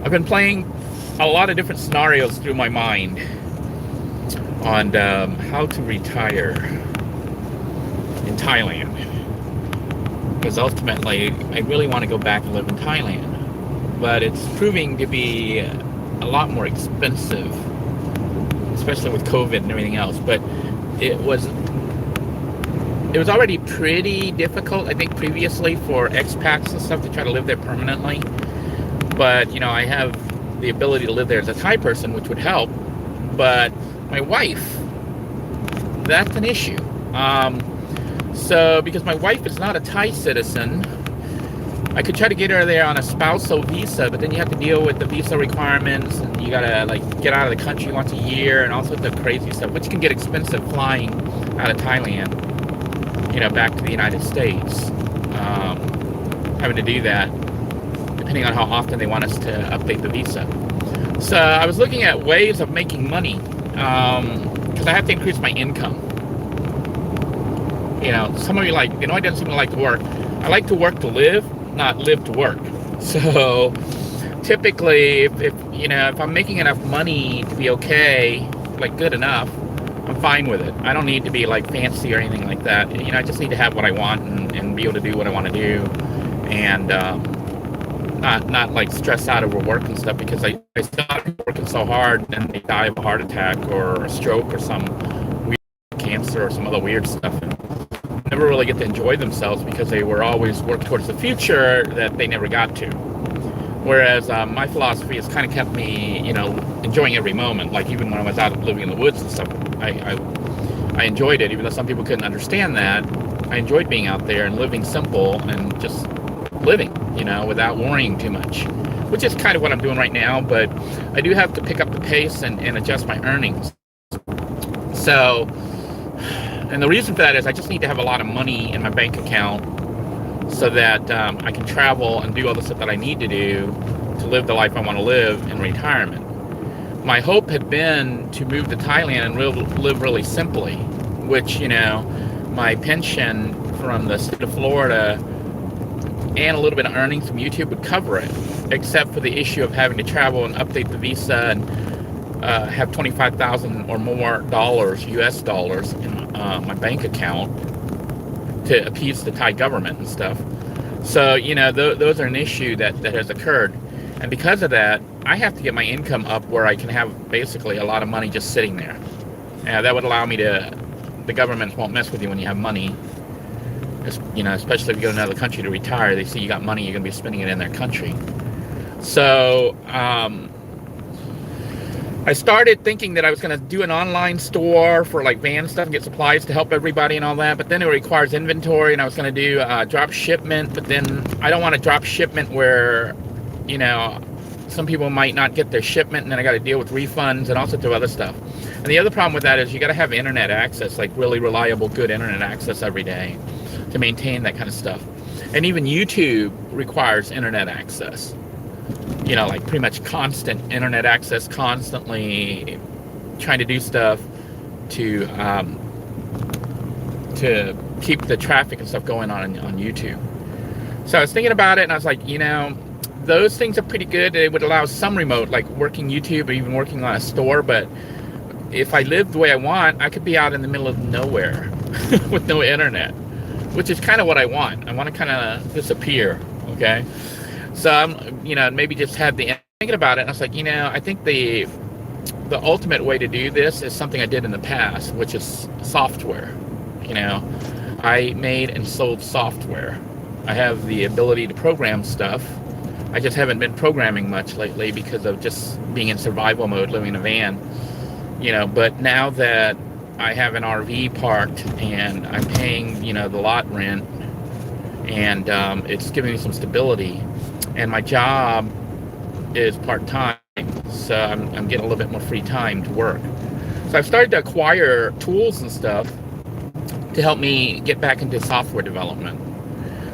I've been playing a lot of different scenarios through my mind on how to retire in Thailand. Because ultimately, I really want to go back and live in Thailand. But it's proving to be a lot more expensive, especially with COVID and everything else. But it was already pretty difficult, I think, previously for expats and stuff to try to live there permanently. But, you know, I have the ability to live there as a Thai person, which would help. But my wife, that's an issue. So, because my wife is not a Thai citizen, I could try to get her there on a spousal visa, but then you have to deal with the visa requirements, and you gotta, like, get out of the country once a year, and all sorts of crazy stuff, which can get expensive flying out of Thailand, you know, back to the United States. Having to do that, depending on how often they want us to update the visa. So, I was looking at ways of making money, because I have to increase my income. You know, some of you like, Denoy doesn't seem to like to work. I like to work to live, not live to work. So typically, if you know, if I'm making enough money to be okay, like good enough, I'm fine with it. I don't need to be like fancy or anything like that. You know, I just need to have what I want and be able to do what I want to do, and not like stress out over work and stuff, because I start working so hard and they die of a heart attack or a stroke or some weird cancer or some other weird stuff. And never really get to enjoy themselves because they were always working towards the future that they never got to. Whereas my philosophy has kind of kept me, you know, enjoying every moment. Like even when I was out living in the woods and stuff, I enjoyed it, even though some people couldn't understand that. I enjoyed being out there and living simple and just living, you know, without worrying too much, which is kind of what I'm doing right now. But I do have to pick up the pace and adjust my earnings. So, and the reason for that is I just need to have a lot of money in my bank account so that I can travel and do all the stuff that I need to do to live the life I want to live in retirement. My hope had been to move to Thailand and live really simply, which, you know, my pension from the state of Florida and a little bit of earnings from YouTube would cover it, except for the issue of having to travel and update the visa and have 25,000 or more US dollars in my bank account to appease the Thai government and stuff. So, you know, those are an issue that has occurred. And because of that, I have to get my income up where I can have basically a lot of money just sitting there. That would allow me to, the government won't mess with you when you have money. You know, especially if you go to another country to retire, they see you got money, you're going to be spending it in their country. So, I started thinking that I was going to do an online store for like van stuff and get supplies to help everybody and all that, but then it requires inventory, and I was going to do drop shipment, but then I don't want to drop shipment where, you know, some people might not get their shipment, and then I got to deal with refunds and all sorts of other stuff. And the other problem with that is you got to have internet access, like really reliable, good internet access every day to maintain that kind of stuff. And even YouTube requires internet access. You know, like pretty much constant internet access, constantly trying to do stuff to keep the traffic and stuff going on YouTube. So I was thinking about it, and I was like, you know, those things are pretty good. It would allow some remote, like working YouTube or even working on a store. But if I lived the way I want, I could be out in the middle of nowhere with no internet, which is kind of what I want. I want to kind of disappear, okay? So I'm, you know, maybe just have the thinking about it, and I was like, you know, I think the ultimate way to do this is something I did in the past, which is software. You know, I made and sold software. I have the ability to program stuff. I just haven't been programming much lately because of just being in survival mode, living in a van. You know, but now that I have an RV parked and I'm paying, you know, the lot rent, and it's giving me some stability. And my job is part-time, so I'm getting a little bit more free time to work. So I've started to acquire tools and stuff to help me get back into software development.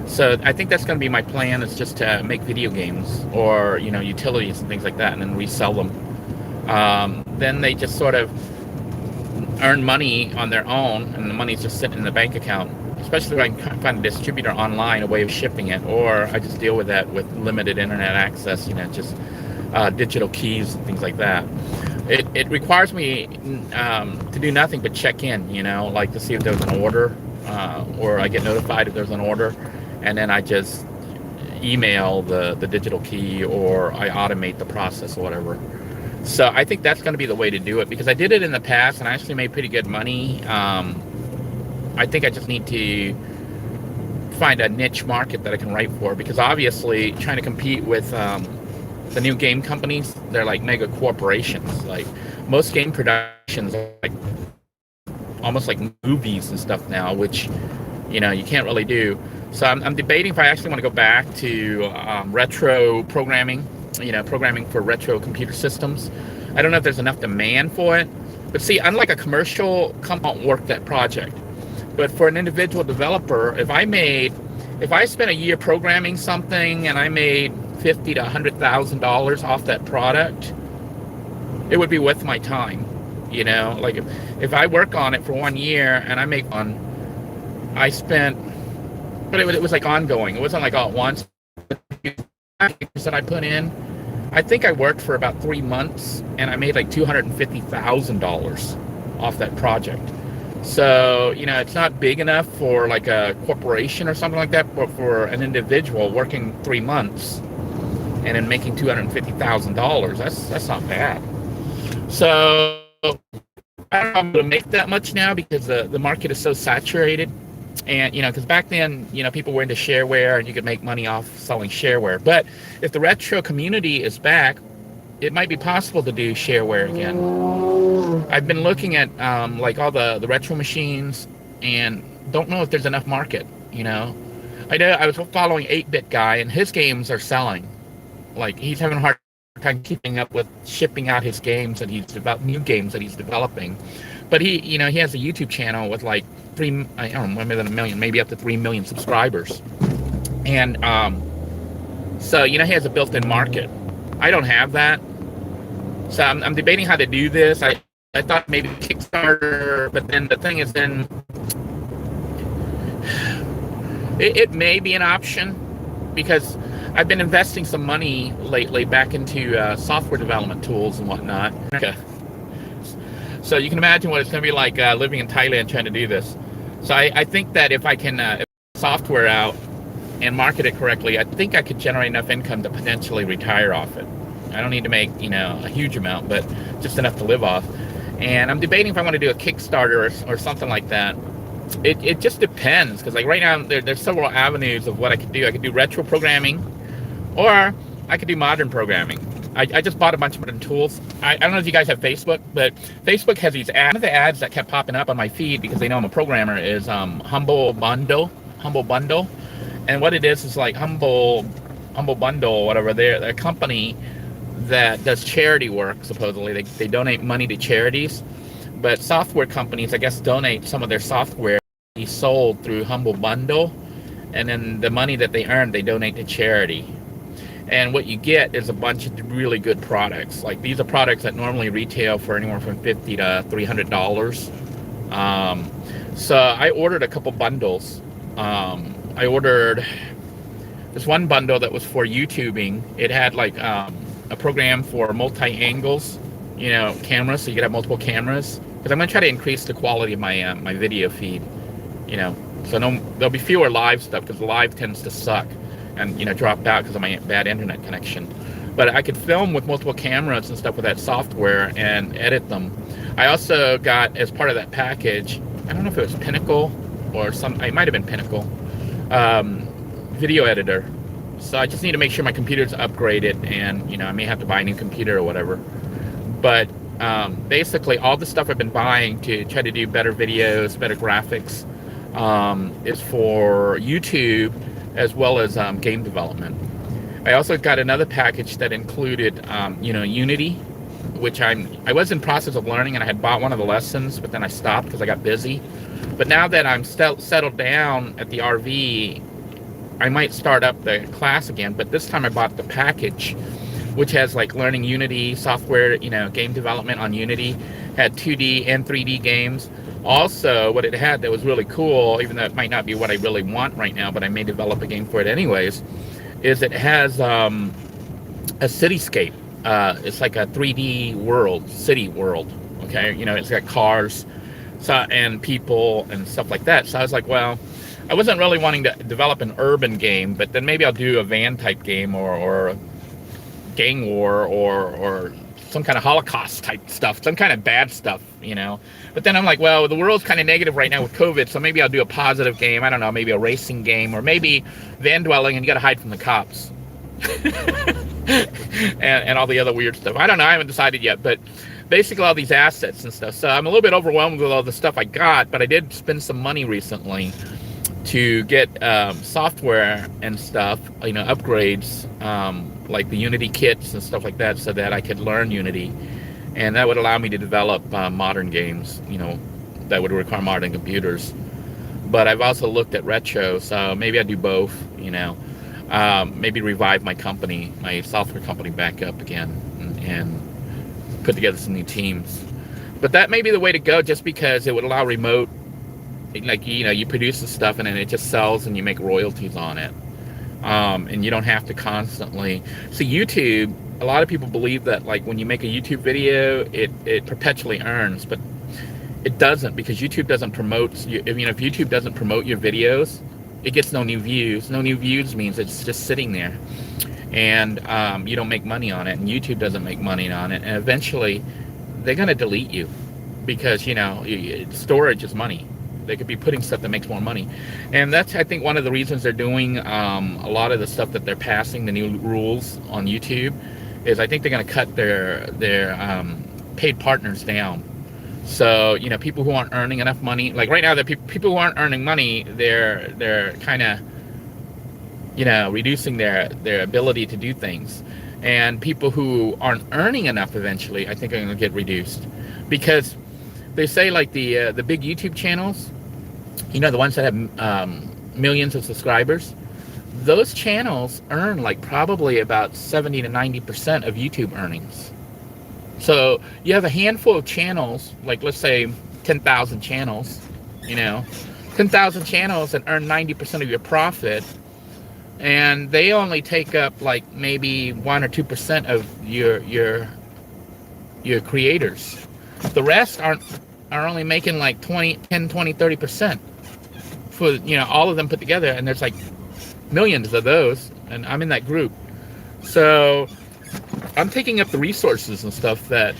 So I think that's going to be my plan, is just to make video games or, you know, utilities and things like that, and then resell them. Then they just sort of earn money on their own, and the money's just sitting in the bank account. Especially if I can find a distributor online, a way of shipping it, or I just deal with that with limited internet access, you know, just digital keys and things like that. It requires me to do nothing but check in, like to see if there's an order, or I get notified if there's an order, and then I just email the digital key, or I automate the process or whatever. So I think that's going to be the way to do it, because I did it in the past and I actually made pretty good money. I think I just need to find a niche market that I can write for, because obviously trying to compete with the new game companies, they're like mega corporations. Like most game productions are like almost like movies and stuff now, which you can't really do. So I'm debating if I actually want to go back to retro programming, programming for retro computer systems. I don't know if there's enough demand for it, but see, unlike a commercial company, won't work that project. But for an individual developer, if I spent a year programming something and I made $50,000 to $100,000 off that product, it would be worth my time. Like if I work on it for 1 year and I make one, I spent, but it was like ongoing. It wasn't like all at once. That I put in, I think I worked for about 3 months and I made like $250,000 off that project. So, it's not big enough for like a corporation or something like that, but for an individual working 3 months and then making $250,000, that's not bad. So I don't know if I'm going to make that much now, because the market is so saturated. And, because back then, people were into shareware and you could make money off selling shareware. But if the retro community is back, it might be possible to do shareware again. I've been looking at like all the retro machines and don't know if there's enough market. I know I was following 8-Bit Guy and his games are selling. Like he's having a hard time keeping up with shipping out his games that new games that he's developing. But he has a YouTube channel with like I don't know, more than 1 million, maybe up to 3 million subscribers. And so he has a built-in market. I don't have that. So I'm debating how to do this. I thought maybe Kickstarter, but then the thing is, then it may be an option, because I've been investing some money lately back into software development tools and whatnot. Okay. So you can imagine what it's going to be like living in Thailand trying to do this. So I think that if I can software out and market it correctly, I think I could generate enough income to potentially retire off it. I don't need to make a huge amount, but just enough to live off. And I'm debating if I want to do a Kickstarter or something like that. It just depends, because like right now there's several avenues of what I could do. I could do retro programming, or I could do modern programming. I just bought a bunch of modern tools. I don't know if you guys have Facebook, but Facebook has these ads. One of the ads that kept popping up on my feed, because they know I'm a programmer, is Humble Bundle. And what it is like Humble Bundle, whatever. They're a company that does charity work, supposedly. They donate money to charities. But software companies, I guess, donate some of their software to be sold through Humble Bundle. And then the money that they earn, they donate to charity. And what you get is a bunch of really good products. Like these are products that normally retail for anywhere from $50 to $300. So I ordered a couple bundles. I ordered this one bundle that was for YouTubing. It had like a program for multi-angles, cameras, so you could have multiple cameras. Because I'm going to try to increase the quality of my my video feed, So there'll be fewer live stuff, because the live tends to suck and dropped out because of my bad internet connection. But I could film with multiple cameras and stuff with that software and edit them. I also got, as part of that package, I don't know if it was Pinnacle or it might have been Pinnacle, video editor. So I just need to make sure my computer's upgraded, and I may have to buy a new computer or whatever. But basically all the stuff I've been buying to try to do better videos, better graphics, is for YouTube, as well as game development. I also got another package that included, Unity, which I was in process of learning, and I had bought one of the lessons, but then I stopped because I got busy. But now that I'm settled down at the RV, I might start up the class again. But this time I bought the package, which has like learning Unity software, game development on Unity, had 2D and 3D games. Also, what it had that was really cool, even though it might not be what I really want right now, but I may develop a game for it anyways, is it has a cityscape. It's like a 3D world, city world. Okay, it's got cars, so and people and stuff like that. So I was like, well, I wasn't really wanting to develop an urban game, but then maybe I'll do a van type game or a gang war or some kind of Holocaust type stuff, some kind of bad stuff. But then I'm like, well, the world's kind of negative right now with COVID, so maybe I'll do a positive game. I don't know, maybe a racing game, or maybe van dwelling and you got to hide from the cops. and all the other weird stuff. I don't know. I haven't decided yet, but basically all these assets and stuff. So I'm a little bit overwhelmed with all the stuff I got, but I did spend some money recently to get software and stuff, upgrades, like the Unity kits and stuff like that, so that I could learn Unity, and that would allow me to develop modern games, that would require modern computers. But I've also looked at retro, so maybe I do both, maybe revive my company, my software company back up again, and put together some new teams. But that may be the way to go, just because it would allow remote, like, you produce the stuff and then it just sells and you make royalties on it. And you don't have to constantly see YouTube. A lot of people believe that, like, when you make a YouTube video, it perpetually earns, but it doesn't, because YouTube doesn't promote you. If YouTube doesn't promote your videos, it gets no new views. No new views means it's just sitting there, and you don't make money on it, and YouTube doesn't make money on it, and eventually they're going to delete you, because storage is money. They could be putting stuff that makes more money, and that's, I think, one of the reasons they're doing a lot of the stuff that they're passing, the new rules on YouTube, is I think they're going to cut their paid partners down. So people who aren't earning enough money, like right now, the people who aren't earning money, they're kind of reducing their ability to do things, and people who aren't earning enough eventually, I think, are going to get reduced, because they say, like, the big YouTube channels, the ones that have millions of subscribers, those channels earn like probably about 70 to 90% of YouTube earnings. So you have a handful of channels, like, let's say 10,000 channels, 10,000 channels that earn 90% of your profit, and they only take up like maybe 1 or 2% of your creators. The rest are only making like 10, 20, 30% for, all of them put together, and there's like millions of those, and I'm in that group. So I'm taking up the resources and stuff that,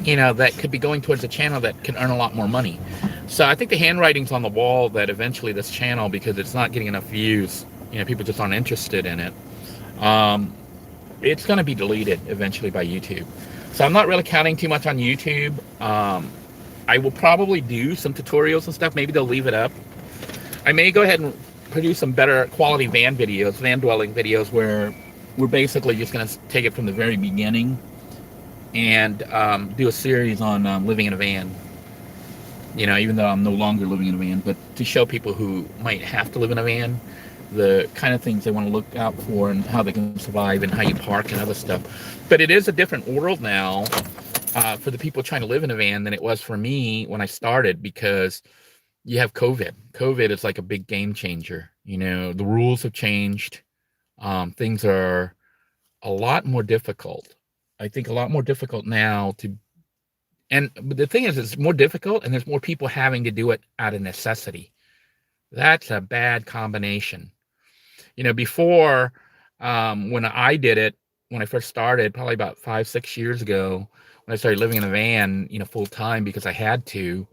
that could be going towards a channel that can earn a lot more money. So I think the handwriting's on the wall that eventually this channel, because it's not getting enough views, people just aren't interested in it, it's going to be deleted eventually by YouTube. So I'm not really counting too much on YouTube. I will probably do some tutorials and stuff. Maybe they'll leave it up. I may go ahead and produce some better quality van dwelling videos, where we're basically just going to take it from the very beginning and do a series on living in a van. Even though I'm no longer living in a van, but to show people who might have to live in a van the kind of things they want to look out for, and how they can survive, and how you park and other stuff. But it is a different world now for the people trying to live in a van than it was for me when I started, because you have COVID. COVID is like a big game changer. The rules have changed. Things are a lot more difficult. I think a lot more difficult now but the thing is, it's more difficult, and there's more people having to do it out of necessity. That's a bad combination. Before, when I did it, when I first started, probably about 5-6 years ago, when I started living in a van, full time, because I had to,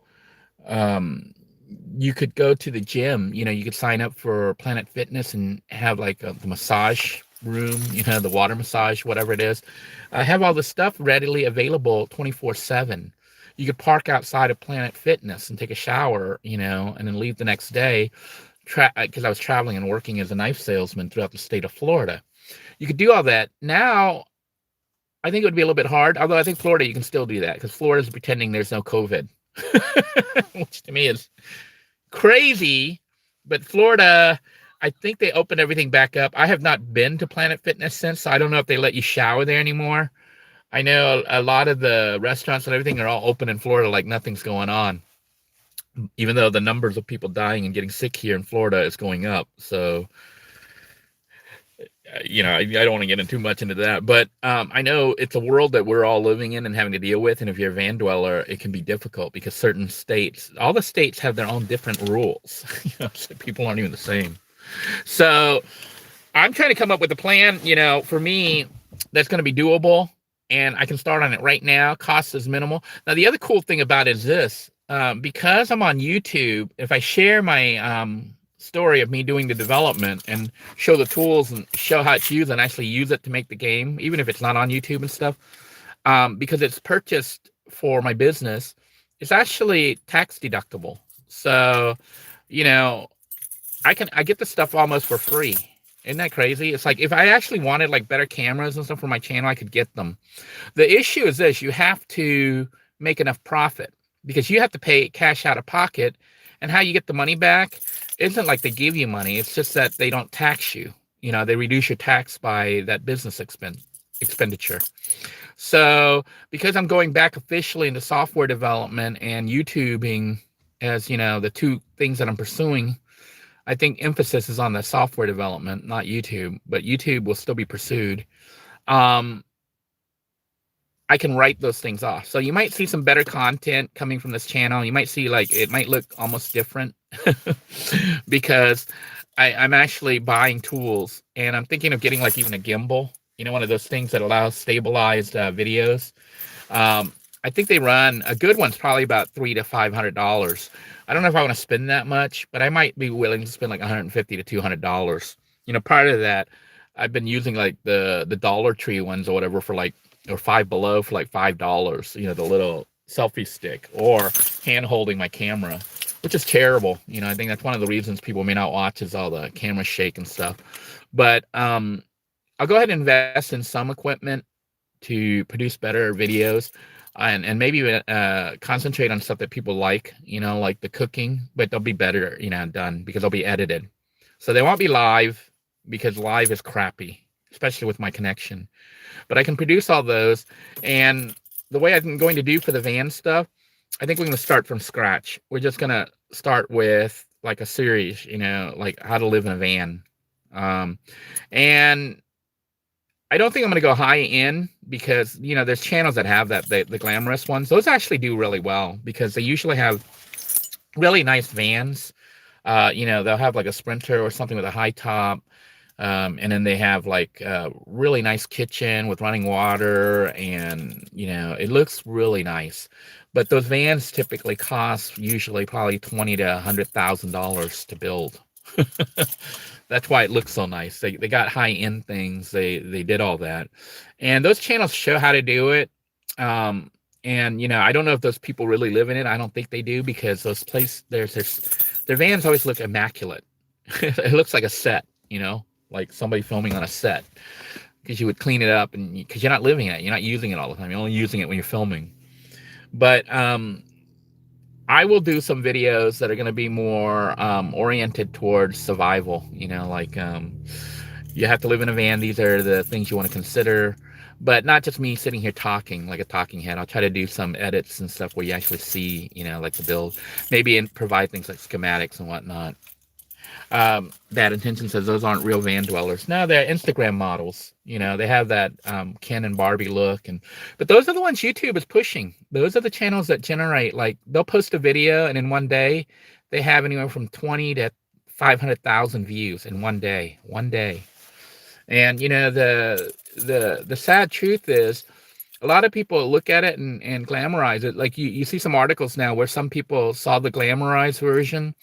you could go to the gym, you could sign up for Planet Fitness and have like the massage room, the water massage, whatever it is. I have all the stuff readily available 24/7. You could park outside of Planet Fitness and take a shower, and then leave the next day, because I was traveling and working as a knife salesman throughout the state of Florida. You could do all that. Now, I think it would be a little bit hard, although I think Florida, you can still do that, because Florida's pretending there's no COVID, which to me is crazy. But Florida, I think they opened everything back up. I have not been to Planet Fitness since, so I don't know if they let you shower there anymore. I know a lot of the restaurants and everything are all open in Florida like nothing's going on, even though the numbers of people dying and getting sick here in Florida is going up. So I don't want to get into too much into that, but I know it's a world that we're all living in and having to deal with. And if you're a van dweller, it can be difficult because certain states, all the states have their own different rules. So people aren't even the same. So I'm trying to come up with a plan, for me that's going to be doable, and I can start on it right now. Cost is minimal. Now, the other cool thing about it is this, because I'm on YouTube, if I share my story of me doing the development and show the tools and show how it's used and actually use it to make the game, even if it's not on YouTube and stuff, because it's purchased for my business, it's actually tax deductible. So, I get the stuff almost for free. Isn't that crazy? It's like if I actually wanted like better cameras and stuff for my channel, I could get them. The issue is this: you have to make enough profit because you have to pay cash out of pocket. And how you get the money back isn't like they give you money. It's just that they don't tax you. They reduce your tax by that business expenditure. So because I'm going back officially into software development and YouTubing as, the two things that I'm pursuing, I think emphasis is on the software development, not YouTube, but YouTube will still be pursued. I can write those things off. So you might see some better content coming from this channel. You might see it might look almost different because I'm actually buying tools, and I'm thinking of getting even a gimbal, one of those things that allows stabilized videos. I think they run, a good one's probably about $300 to $500. I don't know if I want to spend that much, but I might be willing to spend $150 to $200. Prior to that, I've been using the Dollar Tree ones or whatever for or Five Below for $5. The little selfie stick, or hand holding my camera, which is terrible. I think that's one of the reasons people may not watch is all the camera shake and stuff. But I'll go ahead and invest in some equipment to produce better videos. And maybe concentrate on stuff that people like, like the cooking, but they'll be better, done because they'll be edited. So they won't be live because live is crappy, especially with my connection. But I can produce all those. And the way I'm going to do for the van stuff, I think we're going to start from scratch. We're just going to start with a series, like how to live in a van. And I don't think I'm going to go high end because, there's channels that have that, the glamorous ones. Those actually do really well because they usually have really nice vans. They'll have a Sprinter or something with a high top. And then they have a really nice kitchen with running water, and, it looks really nice. But those vans typically cost usually probably $20,000 to $100,000 to build. That's why it looks so nice. They got high end things. They did all that, and those channels show how to do it. And I don't know if those people really live in it. I don't think they do because those their vans always look immaculate. It looks like a set, like somebody filming on a set, because you would clean it up, and because you're not living in it, you're not using it all the time. You're only using it when you're filming. But I will do some videos that are going to be more oriented towards survival. You have to live in a van. These are the things you want to consider, but not just me sitting here talking like a talking head. I'll try to do some edits and stuff where you actually see, the build, maybe, and provide things like schematics and whatnot. Bad Intention says those aren't real van dwellers. No, they're Instagram models. They have that Ken and Barbie look, but those are the ones YouTube is pushing. Those are the channels that generate, they'll post a video, and in one day they have anywhere from 20 to 500,000 views in one day. And the sad truth is, a lot of people look at it and glamorize it. You see some articles now where some people saw the glamorized version,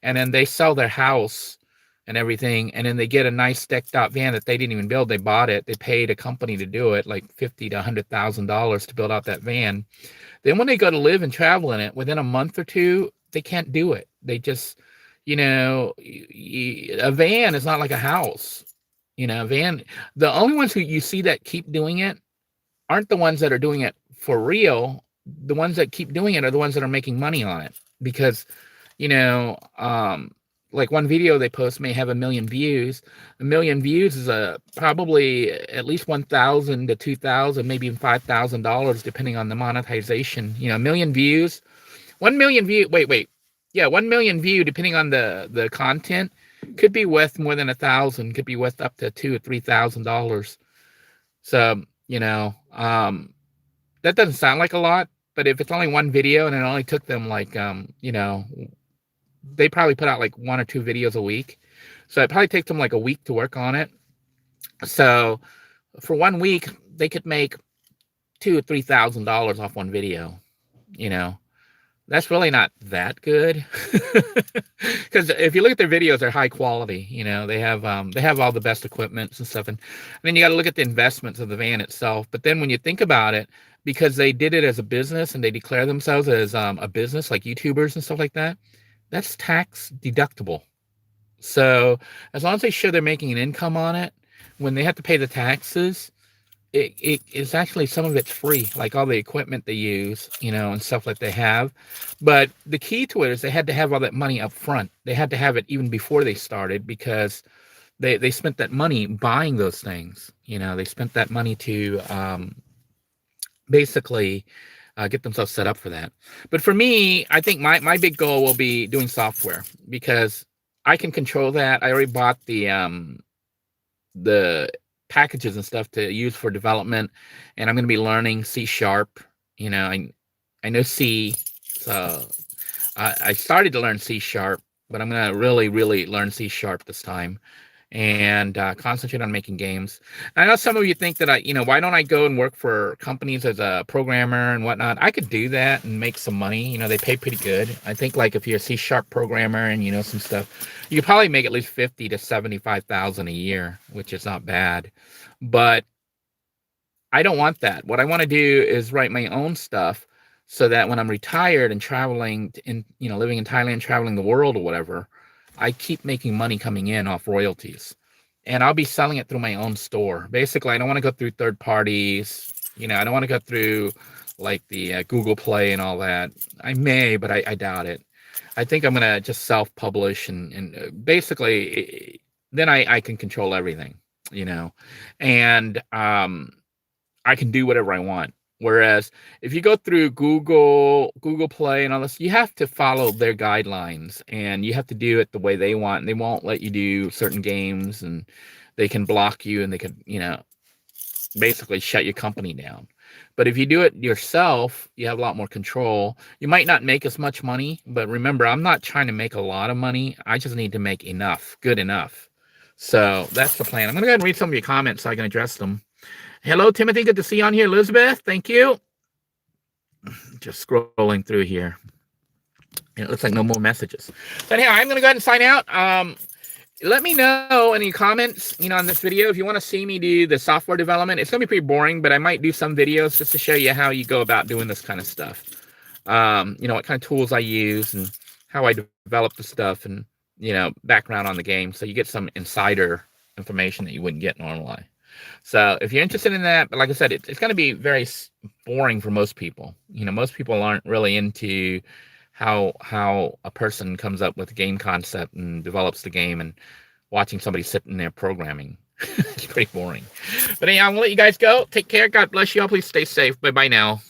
and then they sell their house and everything, and then they get a nice decked out van that they didn't even build. They bought it. They paid a company to do it, $50,000 to $100,000 to build out that van. Then when they go to live and travel in it, within a month or two, they can't do it. They just, a van is not like a house. A van, the only ones who you see that keep doing it aren't the ones that are doing it for real. The ones that keep doing it are the ones that are making money on it, because one video they post may have 1 million views. 1 million views is probably at least $1,000 to $2,000, maybe even $5,000, depending on the monetization. 1 million views, 1 million view. Wait. Yeah, 1 million view, depending on the content, Could be worth more than 1,000. Could be worth up to $2,000 or $3,000. So that doesn't sound like a lot, but if it's only one video and it only took them like they probably put out like 1 or 2 videos a week, so it probably takes them like a week to work on it. So for 1 week they could make $2,000 or $3,000 off one video. That's really not that good, because if you look at their videos, they're high quality. They have all the best equipment and stuff, and then you got to look at the investments of the van itself. But then when you think about it, because they did it as a business and they declare themselves as a business, like YouTubers and stuff like that, that's tax deductible. So as long as they show they're making an income on it, when they have to pay the taxes, it is actually, some of it's free, like all the equipment they use, and stuff like they have. But the key to it is they had to have all that money up front. They had to have it even before they started, because they spent that money buying those things. They spent that money to basically get themselves set up for that. But for me, I think my big goal will be doing software, because I can control that. I already bought the packages and stuff to use for development, and I'm going to be learning C#. I know C, so I started to learn C#, but I'm going to really learn C# this time, and concentrate on making games. And I know some of you think that why don't I go and work for companies as a programmer and whatnot? I could do that and make some money. They pay pretty good. I think like if you're a C# programmer and some stuff, you could probably make at least 50 to 75,000 a year, which is not bad. But I don't want that. What I want to do is write my own stuff, so that when I'm retired and traveling living in Thailand, traveling the world or whatever, I keep making money coming in off royalties, and I'll be selling it through my own store. Basically, I don't want to go through third parties. I don't want to go through like the Google Play and all that. I may, but I doubt it. I think I'm going to just self-publish, and basically then I can control everything, and I can do whatever I want. Whereas if you go through Google Play and all this, you have to follow their guidelines, and you have to do it the way they want. And they won't let you do certain games, and they can block you, and they can, basically shut your company down. But if you do it yourself, you have a lot more control. You might not make as much money, but remember, I'm not trying to make a lot of money. I just need to make enough, good enough. So that's the plan. I'm going to go ahead and read some of your comments so I can address them. Hello, Timothy. Good to see you on here. Elizabeth, thank you. Just scrolling through here. It looks like no more messages. But anyhow, I'm going to go ahead and sign out. Let me know any comments, on this video. If you want to see me do the software development, it's going to be pretty boring, but I might do some videos just to show you how you go about doing this kind of stuff. What kind of tools I use and how I develop the stuff, and, background on the game. So you get some insider information that you wouldn't get normally. So if you're interested in that, but like I said, it's going to be very boring for most people. Most people aren't really into how a person comes up with a game concept and develops the game, and watching somebody sitting there programming. It's pretty boring. But anyhow, I'm going to let you guys go. Take care. God bless you all. Please stay safe. Bye-bye now.